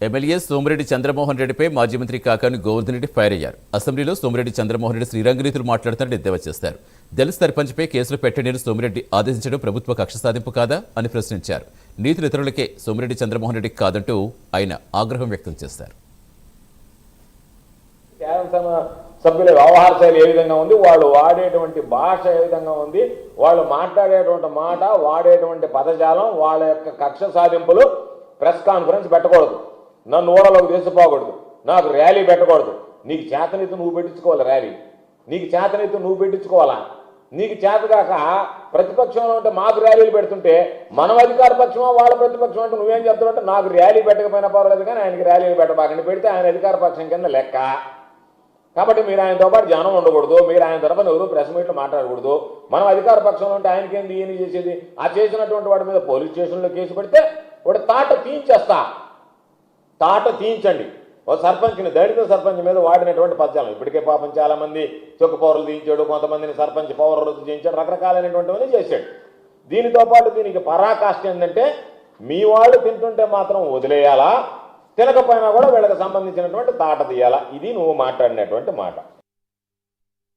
MLA Somireddy Chandramohan రెడ్డిపై మాజీ మంత్రి కాకాని గోవర్ధన్ రెడ్డి ఫైర్ అయ్యారు. అసెంబ్లీలో సోమిరెడ్డి చంద్రమోహన్ రెడ్డి శ్రీరంగనీతులు మాట్లాడుతారని ఎద్దేవా చేశారు. దళిత సర్పంచ్పై కేసులు పెట్టండి సోమిరెడ్డి ఆదేశించడం ప్రభుత్వ కక్ష సాధింపు కాదా అని ప్రశ్నించారు. నీతులు ఇతరులకే సోమిరెడ్డి చంద్రమోహన్ రెడ్డి కాదంటూ ఆయన ఆగ్రహం వ్యక్తం చేశారు. సభ్యుల వ్యవహార శైలి ఏ విధంగా ఉంది, వాళ్ళు వాడేటువంటి భాష ఏ విధంగా ఉంది, వాళ్ళు మాట్లాడేటువంటి మాట, వాడేటువంటి పదజాలం, వాళ్ళ యొక్క కక్ష సాధింపులు ప్రెస్ కాన్ఫరెన్స్ పెట్టకూడదు, నన్ను ఓడలోకి తీసిపోకూడదు, నాకు ర్యాలీ పెట్టకూడదు. నీకు చేతనైతే నువ్వు పెట్టించుకోవాలి ర్యాలీ, నీకు చేతనైతే నువ్వు పెట్టించుకోవాలా. నీకు చేతగాక ప్రతిపక్షంలో ఉంటే మాకు ర్యాలీలు పెడుతుంటే మనం అధికార పక్షమా వాళ్ళ ప్రతిపక్షం అంటే నువ్వేం చెప్తావంటే నాకు ర్యాలీ పెట్టకపోయినా పర్వాలేదు కానీ ఆయనకి ర్యాలీలు పెట్టబాకండి, పెడితే ఆయన అధికార పక్షం కింద లెక్క. కాబట్టి మీరు ఆయనతో పాటు జనం ఉండకూడదు, మీరు ఆయన తరఫున ఎవరు ప్రెస్ మీట్లు మాట్లాడకూడదు. మనం అధికార పక్షంలో ఉంటే ఆయనకేంది ఈయన చేసేది. ఆ చేసినటువంటి వాడి మీద పోలీస్ స్టేషన్లో కేసు పెడితే వాడు తాట తీయించేస్తా, తాట తీయించండి. ఒక సర్పంచ్ని, దళిత సర్పంచ్ మీద వాడినటువంటి పద్యాలు ఇప్పటికే పాపం చాలామంది చొక్కు పౌరులు తీయించాడు, కొంతమందిని సర్పంచ్ పౌర రద్దు చేయించాడు, రకరకాలైనటువంటివన్నీ చేశాడు. దీనితో పాటు దీనికి పరాకాష్ట ఏంటంటే మీ వాళ్ళు తింటుంటే మాత్రం వదిలేయాలా, తినకపోయినా కూడా వీళ్ళకి సంబంధించినటువంటి తాట తీయాలా. ఇది నువ్వు మాట్లాడినటువంటి మాట.